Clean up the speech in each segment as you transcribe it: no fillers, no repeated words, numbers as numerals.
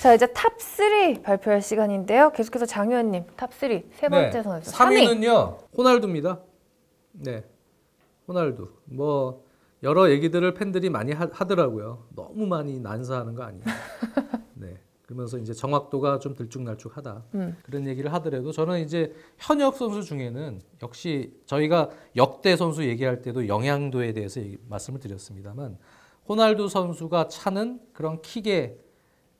자, 이제 탑3 발표할 시간인데요. 계속해서 장 의원님, 탑3 세 번째 선수. 3위는요. 호날두입니다. 네, 호날두. 뭐 여러 얘기들을 팬들이 많이 하더라고요. 너무 많이 난사하는 거 아니냐. 네. 그러면서 이제 정확도가 좀 들쭉날쭉하다. 그런 얘기를 하더라도 저는 이제 현역 선수 중에는 역시 저희가 역대 선수 얘기할 때도 영향도에 대해서 말씀을 드렸습니다만 호날두 선수가 차는 그런 킥의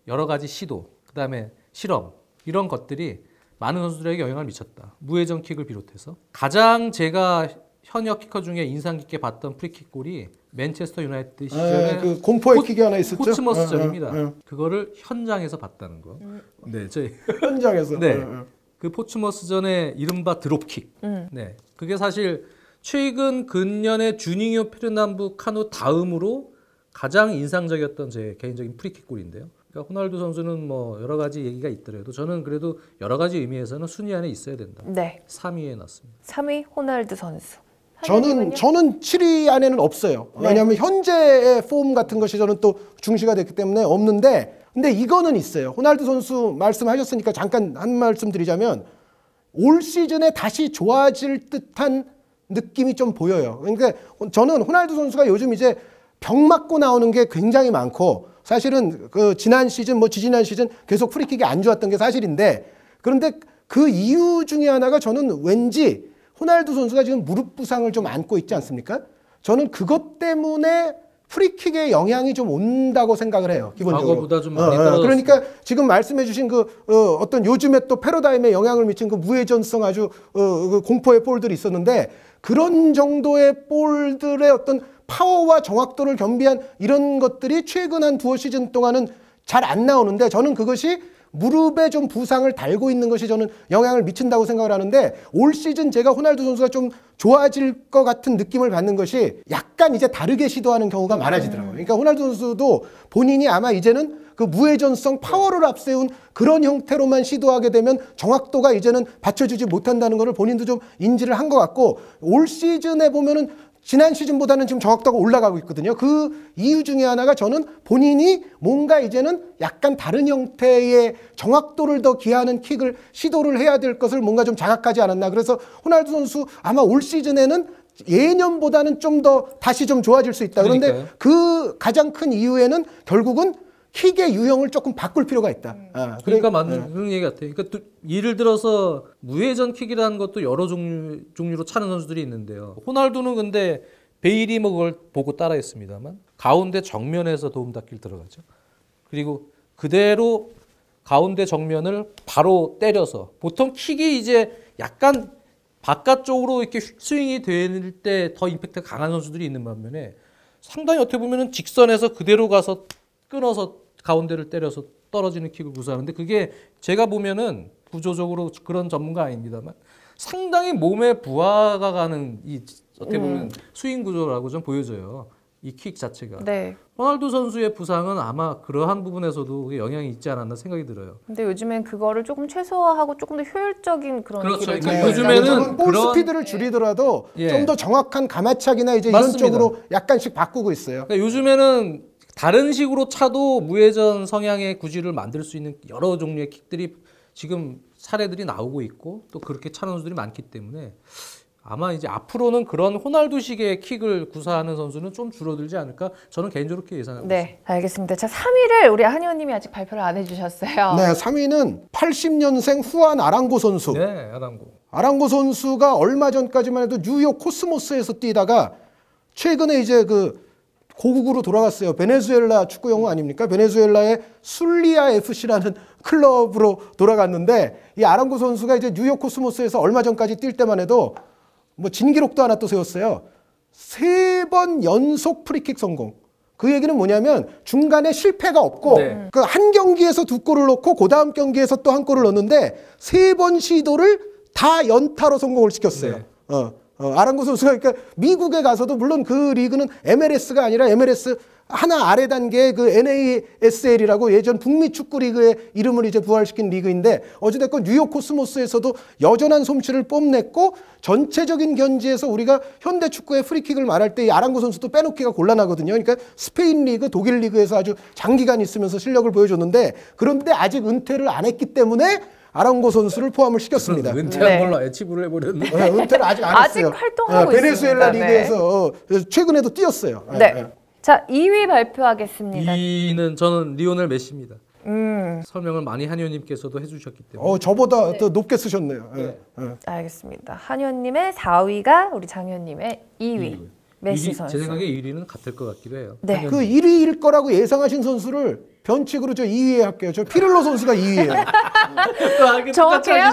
여러 가지 시도, 그다음에 실험 이런 것들이 많은 선수들에게 영향을 미쳤다. 무회전 킥을 비롯해서 가장 제가 현역 키커 중에 인상 깊게 봤던 프리킥 골이 맨체스터 유나이티드 시절에 그 공포의 킥이 하나 있었죠. 포츠머스전입니다. 그거를 현장에서 봤다는 거. 네, 저희 현장에서. 네, 그 포츠머스전의 이른바 드롭킥. 네, 그게 사실 최근 근년의 주니뉴 페르남부 카누 다음으로 가장 인상적이었던 제 개인적인 프리킥 골인데요. 그러니까 호날두 선수는 뭐 여러 가지 얘기가 있더라도 저는 그래도 여러 가지 의미에서는 순위 안에 있어야 된다. 네. 3위에 놨습니다. 3위 호날두 선수. 저는 7위 안에는 없어요. 네. 왜냐하면 현재의 폼 같은 것이 저는 또 중시가 됐기 때문에 없는데, 근데 이거는 있어요. 호날두 선수 말씀하셨으니까 잠깐 한 말씀 드리자면 올 시즌에 다시 좋아질 듯한 느낌이 좀 보여요. 그러니까 저는 호날두 선수가 요즘 이제 병 맞고 나오는 게 굉장히 많고, 사실은 그 지난 시즌 뭐 지지난 시즌 계속 프리킥이 안 좋았던 게 사실인데, 그런데 그 이유 중에 하나가 저는 왠지 호날두 선수가 지금 무릎 부상을 좀 안고 있지 않습니까? 저는 그것 때문에 프리킥의 영향이 좀 온다고 생각을 해요. 기본적으로. 과거보다 좀 많이 떨어졌어요. 그러니까 지금 말씀해 주신 그 어떤 요즘에 또 패러다임에 영향을 미친 그 무회전성 아주 그 공포의 볼들이 있었는데, 그런 정도의 볼들의 어떤 파워와 정확도를 겸비한 이런 것들이 최근 한 두어 시즌 동안은 잘 안 나오는데, 저는 그것이 무릎에 좀 부상을 달고 있는 것이 저는 영향을 미친다고 생각을 하는데, 올 시즌 제가 호날두 선수가 좀 좋아질 것 같은 느낌을 받는 것이 약간 이제 다르게 시도하는 경우가 많아지더라고요. 그러니까 호날두 선수도 본인이 아마 이제는 그 무회전성 파워를 앞세운 그런 형태로만 시도하게 되면 정확도가 이제는 받쳐주지 못한다는 것을 본인도 좀 인지를 한 것 같고, 올 시즌에 보면은 지난 시즌보다는 지금 정확도가 올라가고 있거든요. 그 이유 중에 하나가 저는 본인이 뭔가 이제는 약간 다른 형태의 정확도를 더 기하는 킥을 시도를 해야 될 것을 뭔가 좀 자각하지 않았나. 그래서 호날두 선수 아마 올 시즌에는 예년보다는 좀 더 다시 좀 좋아질 수 있다. 그런데 그러니까요. 그 가장 큰 이유에는 결국은 킥의 유형을 조금 바꿀 필요가 있다. 그러니까 맞는 그런 얘기 같아요. 그러니까 또 예를 들어서 무회전 킥이라는 것도 여러 종류로 차는 선수들이 있는데요. 호날두는 근데 베일이 뭐 그걸 보고 따라했습니다만 가운데 정면에서 도움닫기를 들어가죠. 그리고 그대로 가운데 정면을 바로 때려서, 보통 킥이 이제 약간 바깥쪽으로 이렇게 스윙이 될 때 더 임팩트가 강한 선수들이 있는 반면에 상당히 어떻게 보면은 직선에서 그대로 가서 끊어서 가운데를 때려서 떨어지는 킥을 구사하는데, 그게 제가 보면은 구조적으로 그런 전문가 아닙니다만 상당히 몸에 부하가 가는 이 어떻게 보면 스윙 구조라고 좀 보여져요. 이 킥 자체가. 네. 호날두 선수의 부상은 아마 그러한 부분에서도 영향이 있지 않았나 생각이 들어요. 근데 요즘엔 그거를 조금 최소화하고 조금 더 효율적인 그런 그렇죠. 길을 그러니까 요즘에는 볼 그런 스피드를 줄이더라도 예. 좀 더 정확한 가마차기나 이제 맞습니다. 이런 쪽으로 약간씩 바꾸고 있어요. 그러니까 요즘에는 다른 식으로 차도 무회전 성향의 구질을 만들 수 있는 여러 종류의 킥들이 지금 사례들이 나오고 있고, 또 그렇게 차는 선수들이 많기 때문에 아마 이제 앞으로는 그런 호날두식의 킥을 구사하는 선수는 좀 줄어들지 않을까, 저는 개인적으로 그렇게 예상하고 있습니다. 네, 알겠습니다. 자, 3위를 우리 한 의원님이 아직 발표를 안 해주셨어요. 네, 3위는 80년생 후안 아랑고 선수. 네, 아랑고. 아랑고 선수가 얼마 전까지만 해도 뉴욕 코스모스에서 뛰다가 최근에 이제 그 고국으로 돌아갔어요. 베네수엘라 축구 영웅 아닙니까? 베네수엘라의 술리아 FC라는 클럽으로 돌아갔는데, 이 아랑고 선수가 이제 뉴욕 코스모스에서 얼마 전까지 뛸 때만 해도 뭐 진기록도 하나 또 세웠어요. 3번 연속 프리킥 성공. 그 얘기는 뭐냐면 중간에 실패가 없고, 네. 그 한 경기에서 2골을 넣고 그 다음 경기에서 또 1골을 넣었는데 3번 시도를 다 연타로 성공을 시켰어요. 네. 아랑고 선수가 그러니까 미국에 가서도 물론 그 리그는 MLS가 아니라 MLS 하나 아래 단계의 그 NASL이라고 예전 북미 축구 리그의 이름을 이제 부활시킨 리그인데 어찌됐건 뉴욕 코스모스에서도 여전한 솜씨를 뽐냈고 전체적인 견지에서 우리가 현대 축구의 프리킥을 말할 때 이 아랑고 선수도 빼놓기가 곤란하거든요. 그러니까 스페인 리그, 독일 리그에서 아주 장기간 있으면서 실력을 보여줬는데 그런데 아직 은퇴를 안 했기 때문에 아랑고 선수를 포함을 시켰습니다. 은퇴한 네. 걸로 애치부를 해버렸네. 네, 은퇴를 아직 안 아직 했어요. 활동하고 베네수엘라 있습니다. 리그에서 최근에도 뛰었어요. 네. 자, 2위 발표하겠습니다. 2위는 저는 리오넬 메시입니다. 설명을 많이 한의원님께서도 해주셨기 때문에. 저보다 더 높게 쓰셨네요. 네. 알겠습니다. 한의원님의 4위가 우리 장현님의 2위. 메시 선수. 제 생각에 1위는 같을 것 같기도 해요. 네. 그 1위일 거라고 예상하신 선수를 변칙으로 저 2위에 할게요. 저 피를로 선수가 2위예요. 정확해요?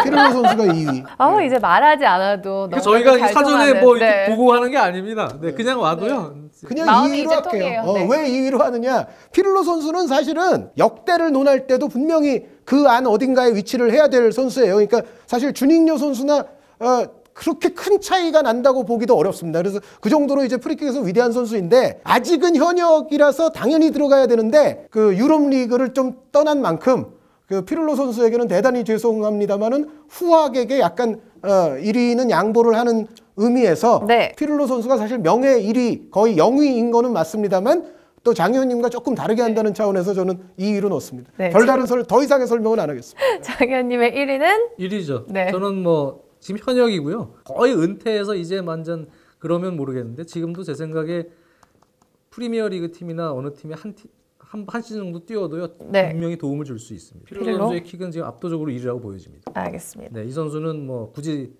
피를로 선수가 2위. 이제 말하지 않아도 너무 저희가 잘 사전에 통하는, 뭐 이렇게 네. 보고 하는 게 아닙니다. 네, 그냥 와도요. 그냥 마음이 2위로 이제 할게요. 통해요. 네. 왜 2위로 하느냐? 피를로 선수는 사실은 역대를 논할 때도 분명히 그 안 어딘가에 위치를 해야 될 선수예요. 그러니까 사실 주닝요 선수나 그렇게 큰 차이가 난다고 보기도 어렵습니다. 그래서 그 정도로 이제 프리킥에서 위대한 선수인데 아직은 현역이라서 당연히 들어가야 되는데 그 유럽 리그를 좀 떠난 만큼 그 피를로 선수에게는 대단히 죄송합니다만은 후학에게 약간 1위는 양보를 하는 의미에서 네. 피를로 선수가 사실 명예 1위 거의 영위인 거는 맞습니다만 또 장 의원님과 조금 다르게 한다는 차원에서 저는 2위로 넣습니다. 네, 별다른 더 이상의 설명은 안 하겠습니다. 장현님의 1위는 1위죠. 네. 저는 뭐 지금 현역이고요. 거의 은퇴해서 이제 완전 그러면 모르겠는데 지금도 제 생각에 프리미어리그 팀이나 어느 팀이 한 시즌 정도 뛰어도요. 네. 분명히 도움을 줄 수 있습니다. 피를로 피를로? 선수의 킥은 지금 압도적으로 1위라고 보여집니다. 알겠습니다. 네, 이 선수는 뭐 굳이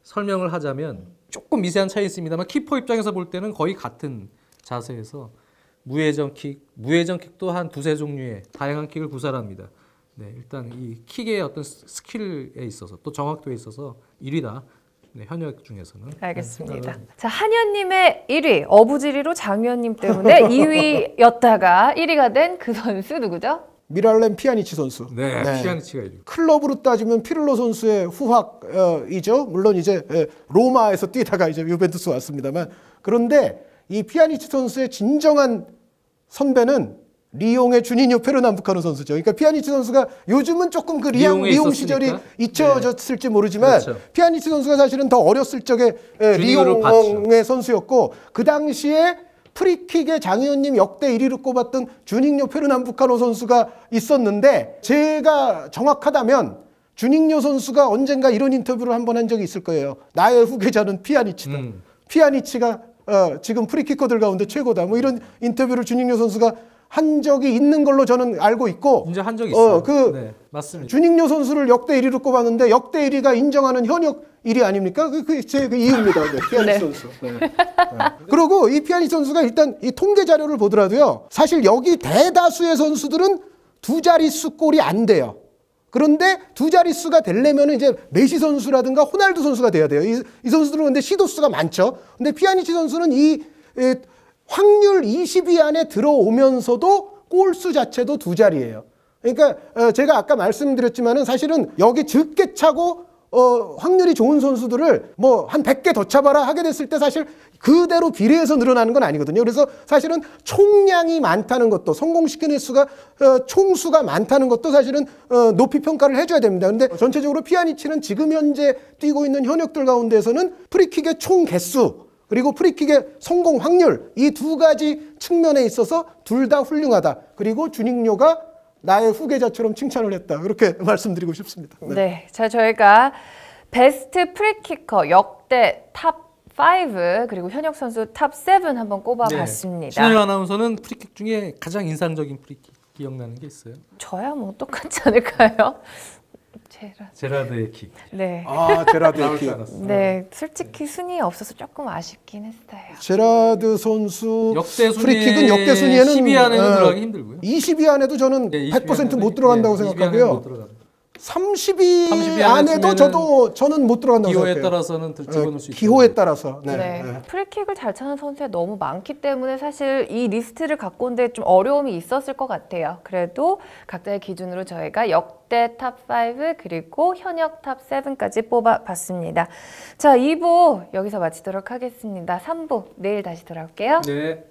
설명을 하자면 조금 미세한 차이 있습니다만 키퍼 입장에서 볼 때는 거의 같은 자세에서 무회전 킥도 한 두세 종류의 다양한 킥을 구사합니다. 네, 일단 이 킥의 어떤 스킬에 있어서 또 정확도에 있어서 1위다. 네, 현역 중에서는. 알겠습니다. 자, 한현님의 1위 어부지리로 장현님 때문에 2위였다가 1위가 된 그 선수 누구죠? 미랄렘 피아니치 선수. 네, 피아니치가 1위. 클럽으로 따지면 피를로 선수의 후학이죠. 물론 이제 로마에서 뛰다가 이제 유벤투스 왔습니다만 그런데 이 피아니치 선수의 진정한 선배는 리옹의 주니뉴 페르남부카노 선수죠. 그러니까 피아니치 선수가 요즘은 조금 그 리옹에 리옹 있었으니까. 시절이 잊혀졌을지 모르지만 그렇죠. 피아니치 선수가 사실은 더 어렸을 적에 주니뉴를 리옹의 선수였고 그 당시에 프리킥의 장 의원님 역대 1위로 꼽았던 주닝요 페르남부카노 선수가 있었는데 제가 정확하다면 주닝요 선수가 언젠가 이런 인터뷰를 한번 한 적이 있을 거예요. 나의 후계자는 피아니치다. 피아니치가 지금 프리키커들 가운데 최고다. 뭐 이런 인터뷰를 주닝요 선수가 한 적이 있는 걸로 저는 알고 있고 진짜 한 적이 있어요. 네, 맞습니다. 주닝요 선수를 역대 1위로 꼽았는데 역대 1위가 인정하는 현역 1위 아닙니까? 제 이유입니다. 네, 피아니치 네. 선수. 네. 그리고 이 피아니치 선수가 일단 이 통계 자료를 보더라도요. 사실 여기 대다수의 선수들은 두 자릿수 골이 안 돼요. 그런데 두 자릿수가 되려면 이제 메시 선수라든가 호날두 선수가 돼야 돼요. 이 선수들은 근데 시도수가 많죠. 근데 피아니치 선수는 이 확률 20위 안에 들어오면서도 골수 자체도 두 자리예요. 그러니까 제가 아까 말씀드렸지만은 사실은 여기 적게 차고 확률이 좋은 선수들을 뭐 한 100개 더 차봐라 하게 됐을 때 사실 그대로 비례해서 늘어나는 건 아니거든요. 그래서 사실은 총량이 많다는 것도 성공시키는 수가 총수가 많다는 것도 사실은 높이 평가를 해줘야 됩니다. 그런데 전체적으로 피아니치는 지금 현재 뛰고 있는 현역들 가운데서는 프리킥의 총 개수 그리고 프리킥의 성공 확률 이 두 가지 측면에 있어서 둘 다 훌륭하다. 그리고 주닝요가 나의 후계자처럼 칭찬을 했다. 그렇게 말씀드리고 싶습니다. 네. 자, 저희가 베스트 프리키커 역대 탑 5 그리고 현역 선수 탑 7 한번 꼽아봤습니다. 신현영 아나운서는 프리킥 중에 가장 인상적인 프리킥 기억나는 게 있어요? 저야 뭐 똑같지 않을까요? 제라드의 킥. 네. 제라드의 킥. 네, 솔직히 순위에 없어서 조금 아쉽긴 했어요. 제라드 선수 역대 프리킥은 역대 순위에는 10위 안에는 들어가기 힘들고요. 20위 안에도 저는 100% 못 들어간다고 생각하고요. 30위 30위 안에도 저는 못 들어간다고 기호에 생각해요. 따라서는 집어넣을 수 있죠. 기호에 따라서. 네. 네. 네. 프리킥을 잘 차는 선수가 너무 많기 때문에 사실 이 리스트를 갖고 온데 좀 어려움이 있었을 것 같아요. 그래도 각자의 기준으로 저희가 역대 탑5 그리고 현역 탑7까지 뽑아봤습니다. 자, 2부 여기서 마치도록 하겠습니다. 3부 내일 다시 돌아올게요. 네.